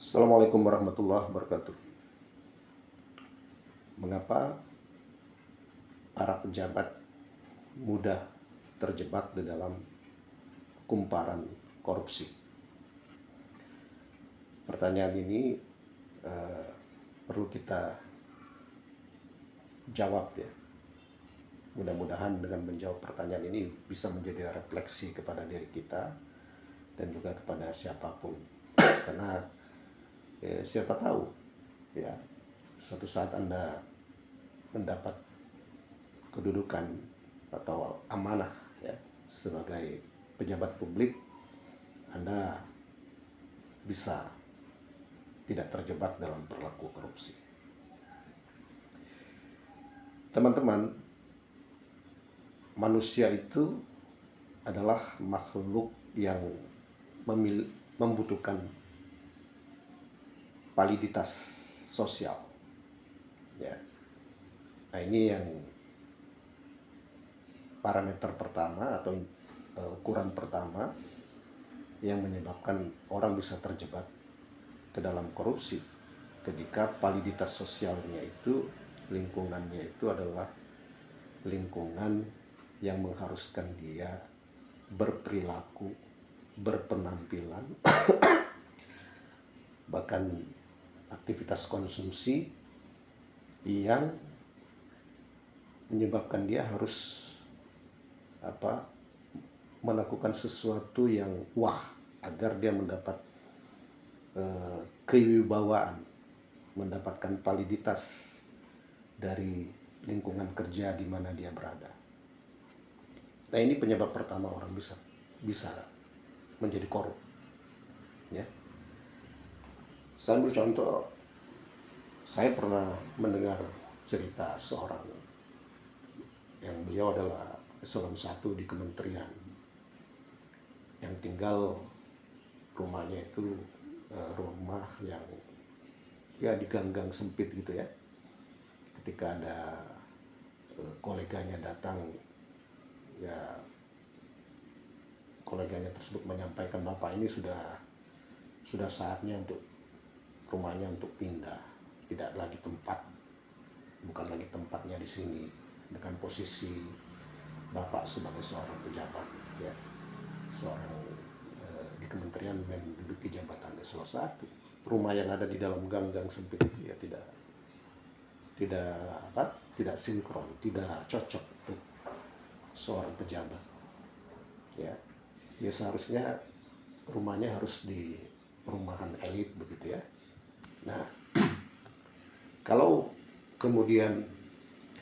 Assalamualaikum warahmatullahi wabarakatuh. Mengapa para pejabat mudah terjebak di dalam kumparan korupsi? Pertanyaan ini perlu kita jawab ya. Mudah-mudahan dengan menjawab pertanyaan ini bisa menjadi refleksi kepada diri kita dan juga kepada siapapun. Karena siapa tahu ya, suatu saat Anda mendapat kedudukan atau amanah ya sebagai pejabat publik, Anda bisa tidak terjebak dalam perilaku korupsi. Teman-teman, manusia itu adalah makhluk yang membutuhkan validitas sosial ya. Nah, ini yang parameter pertama atau ukuran pertama yang menyebabkan orang bisa terjebak ke dalam korupsi, ketika validitas sosialnya itu, lingkungannya itu adalah lingkungan yang mengharuskan dia berperilaku, berpenampilan, bahkan aktivitas konsumsi yang menyebabkan dia harus melakukan sesuatu yang wah agar dia mendapat kewibawaan, mendapatkan validitas dari lingkungan kerja di mana dia berada. Nah, ini penyebab pertama orang bisa menjadi korup. Ya. Saya ambil contoh, saya pernah mendengar cerita seorang yang beliau adalah eselon 1 di kementerian, yang tinggal rumahnya itu rumah yang ya di gang-gang sempit gitu ya. Ketika ada koleganya datang, ya koleganya tersebut menyampaikan, bapak ini sudah saatnya untuk rumahnya untuk pindah, tidak lagi bukan lagi tempatnya di sini, dengan posisi bapak sebagai seorang pejabat ya, seorang di kementerian menduduki jabatan eselon 1. Rumah yang ada di dalam gang-gang sempit itu ya tidak sinkron, tidak cocok untuk seorang pejabat ya. Dia seharusnya rumahnya harus di perumahan elit begitu ya. Nah, kalau kemudian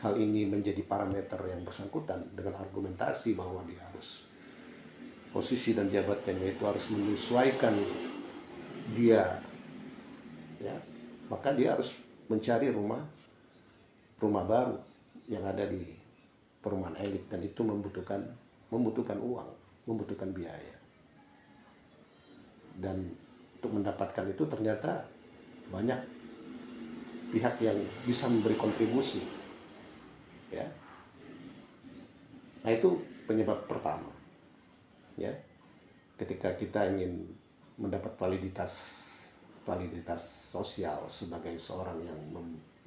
hal ini menjadi parameter yang bersangkutan dengan argumentasi bahwa dia harus, posisi dan jabatannya itu harus menyesuaikan dia ya, maka dia harus mencari rumah baru yang ada di perumahan elit, dan itu membutuhkan uang, membutuhkan biaya. Dan untuk mendapatkan itu ternyata banyak pihak yang bisa memberi kontribusi ya. Nah, itu penyebab pertama ya. Ketika kita ingin mendapat validitas sosial sebagai seorang yang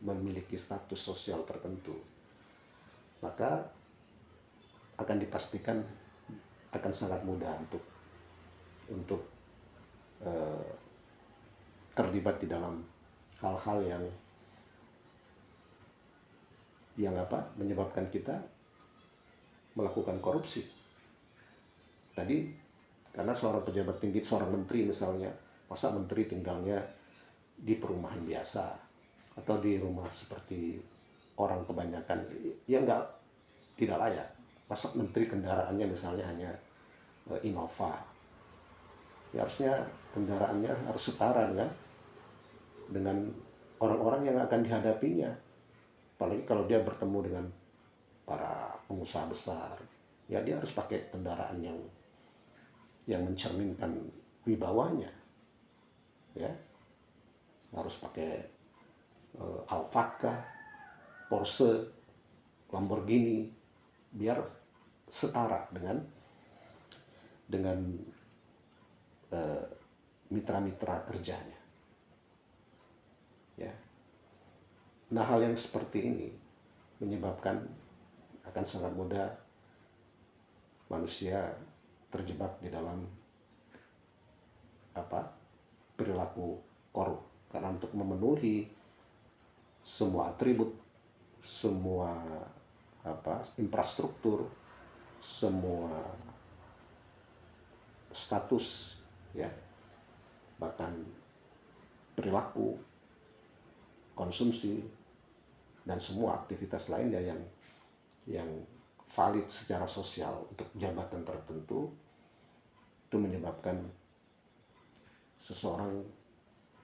memiliki status sosial tertentu, maka akan dipastikan akan sangat mudah untuk terlibat di dalam hal-hal yang menyebabkan kita melakukan korupsi. Tadi karena seorang pejabat tinggi, seorang menteri misalnya, masa menteri tinggalnya di perumahan biasa atau di rumah seperti orang kebanyakan, ya tidak layak. Masa menteri kendaraannya misalnya hanya Innova, ya harusnya kendaraannya harus setara dengan orang-orang yang akan dihadapinya. Apalagi kalau dia bertemu dengan para pengusaha besar, ya dia harus pakai kendaraan yang mencerminkan wibawanya ya. Harus pakai Alphard kah, Porsche, Lamborghini, biar setara dengan mitra-mitra kerjanya ya. Nah, hal yang seperti ini menyebabkan akan sangat mudah manusia terjebak di dalam perilaku korup, karena untuk memenuhi semua atribut, semua infrastruktur, semua status, ya, bahkan perilaku, konsumsi, dan semua aktivitas lainnya yang valid secara sosial untuk jabatan tertentu, itu menyebabkan seseorang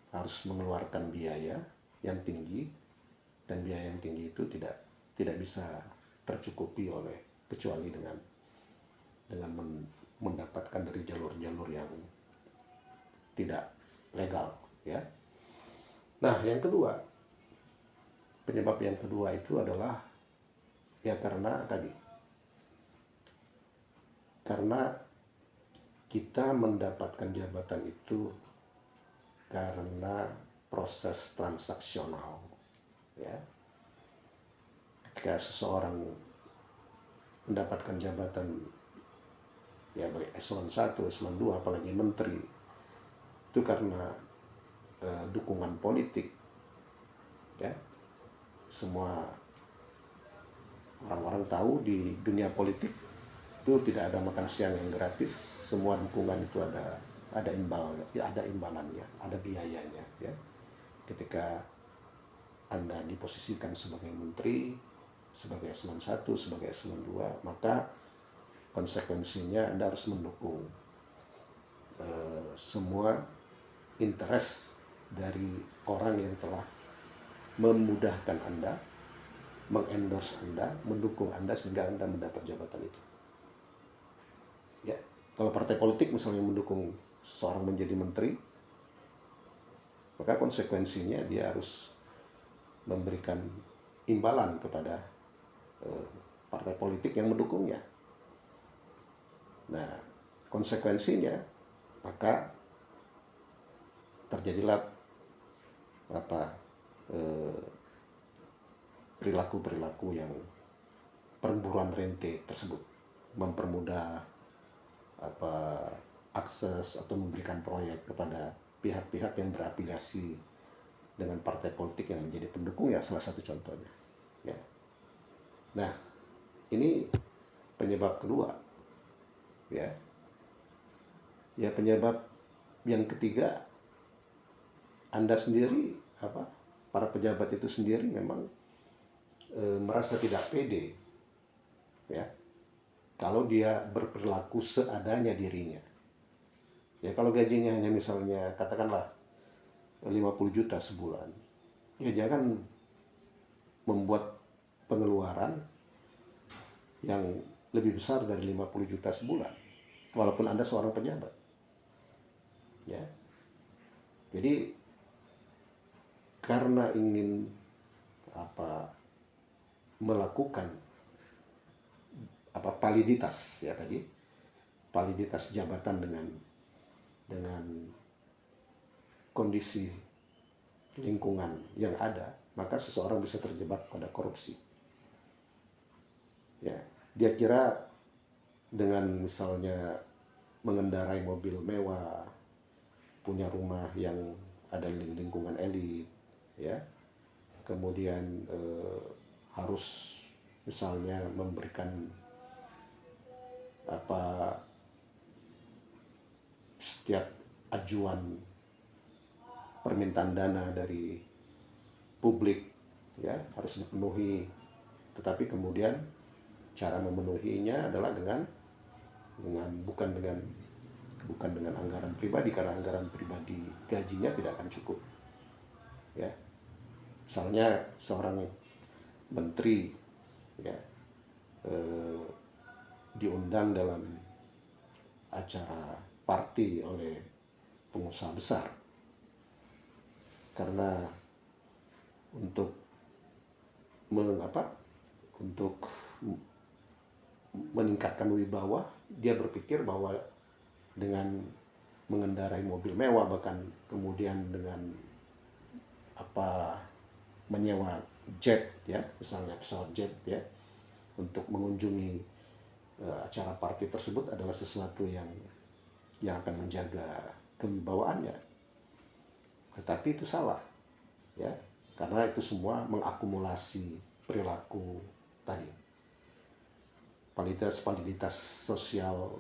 harus mengeluarkan biaya yang tinggi, dan biaya yang tinggi itu tidak bisa tercukupi kecuali dengan mendapatkan dari jalur-jalur yang tidak legal, ya. Nah, penyebab yang kedua itu adalah ya karena kita mendapatkan jabatan itu karena proses transaksional, ya. Ketika seseorang mendapatkan jabatan, ya, baik eselon 1, eselon 2, apalagi menteri, itu karena dukungan politik, ya. Semua orang-orang tahu di dunia politik itu tidak ada makan siang yang gratis. Semua dukungan itu ada imbalannya, ada biayanya, ya. Ketika Anda diposisikan sebagai menteri, sebagai eselon 1, sebagai eselon 2, maka konsekuensinya Anda harus mendukung semua interest dari orang yang telah memudahkan Anda, mengendorse Anda, mendukung Anda sehingga Anda mendapat jabatan itu. Ya, kalau partai politik misalnya mendukung seseorang menjadi menteri, maka konsekuensinya dia harus memberikan imbalan kepada partai politik yang mendukungnya. Nah, konsekuensinya maka terjadilah perilaku-perilaku yang perburuan rente tersebut, mempermudah akses atau memberikan proyek kepada pihak-pihak yang berafiliasi dengan partai politik yang menjadi pendukung, ya, salah satu contohnya, ya. Nah, ini penyebab kedua, ya. Ya, penyebab yang ketiga, Anda sendiri, para pejabat itu sendiri memang merasa tidak pede, ya, kalau dia berperilaku seadanya dirinya. Ya, kalau gajinya hanya misalnya katakanlah 50 juta sebulan, ya jangan membuat pengeluaran yang lebih besar dari 50 juta sebulan, walaupun Anda seorang pejabat, ya. Jadi karena ingin melakukan validitas, ya, validitas jabatan dengan kondisi lingkungan yang ada, maka seseorang bisa terjebak pada korupsi. Ya, dia kira dengan misalnya mengendarai mobil mewah, punya rumah yang ada di lingkungan elit, ya, kemudian harus misalnya memberikan setiap ajuan permintaan dana dari publik, ya, harus dipenuhi, tetapi kemudian cara memenuhinya adalah bukan dengan anggaran pribadi, karena anggaran pribadi gajinya tidak akan cukup, ya. Misalnya seorang menteri, ya, diundang dalam acara party oleh pengusaha besar, karena untuk meningkatkan wibawa, dia berpikir bahwa dengan mengendarai mobil mewah, bahkan kemudian dengan menyewa jet ya, misalnya pesawat jet ya, untuk mengunjungi acara party tersebut adalah sesuatu yang akan menjaga kewibawaannya. Tetapi itu salah ya, karena itu semua mengakumulasi perilaku tadi, validitas sosial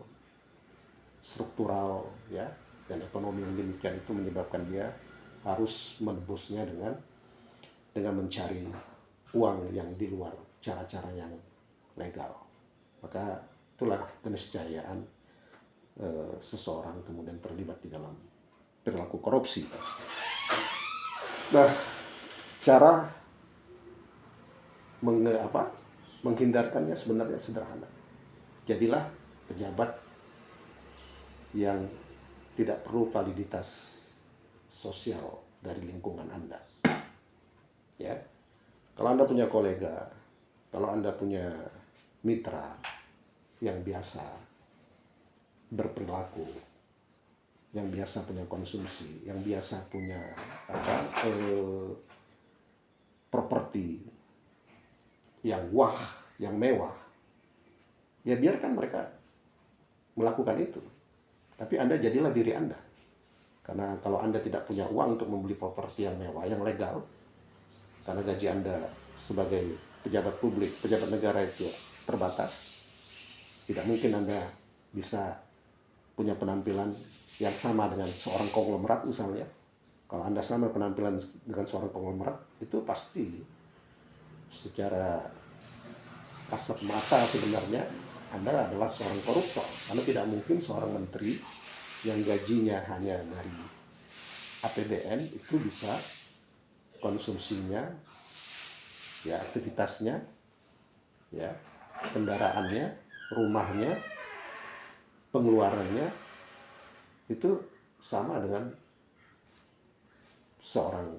struktural ya, dan ekonomi yang demikian itu menyebabkan dia harus menebusnya dengan mencari uang yang di luar cara-cara yang legal. Maka itulah keniscayaan seseorang kemudian terlibat di dalam perilaku korupsi. Nah, cara menghindarkannya sebenarnya sederhana. Jadilah pejabat yang tidak perlu validitas sosial dari lingkungan Anda. Ya. Kalau Anda punya kolega, kalau Anda punya mitra yang biasa berperilaku, yang biasa punya konsumsi, yang biasa punya properti yang yang mewah, ya biarkan mereka melakukan itu. Tapi Anda jadilah diri Anda. Karena kalau Anda tidak punya uang untuk membeli properti yang mewah, yang legal, karena gaji Anda sebagai pejabat publik, pejabat negara itu terbatas, tidak mungkin Anda bisa punya penampilan yang sama dengan seorang konglomerat misalnya. Kalau Anda sama penampilan dengan seorang konglomerat, itu pasti secara kasat mata sebenarnya Anda adalah seorang koruptor. Karena tidak mungkin seorang menteri yang gajinya hanya dari APBN itu bisa konsumsinya, ya aktivitasnya, ya kendaraannya, rumahnya, pengeluarannya itu sama dengan seorang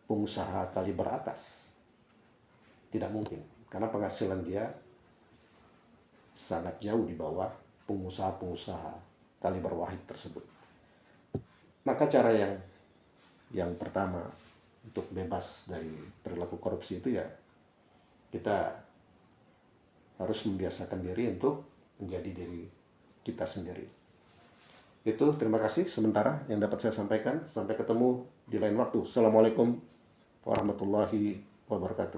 pengusaha kaliber atas. Tidak mungkin, karena penghasilan dia sangat jauh di bawah pengusaha-pengusaha kaliber wahid tersebut. Maka cara yang pertama untuk bebas dari perilaku korupsi itu ya, kita harus membiasakan diri untuk menjadi diri kita sendiri. Itu terima kasih sementara yang dapat saya sampaikan. Sampai ketemu di lain waktu. Assalamualaikum warahmatullahi wabarakatuh.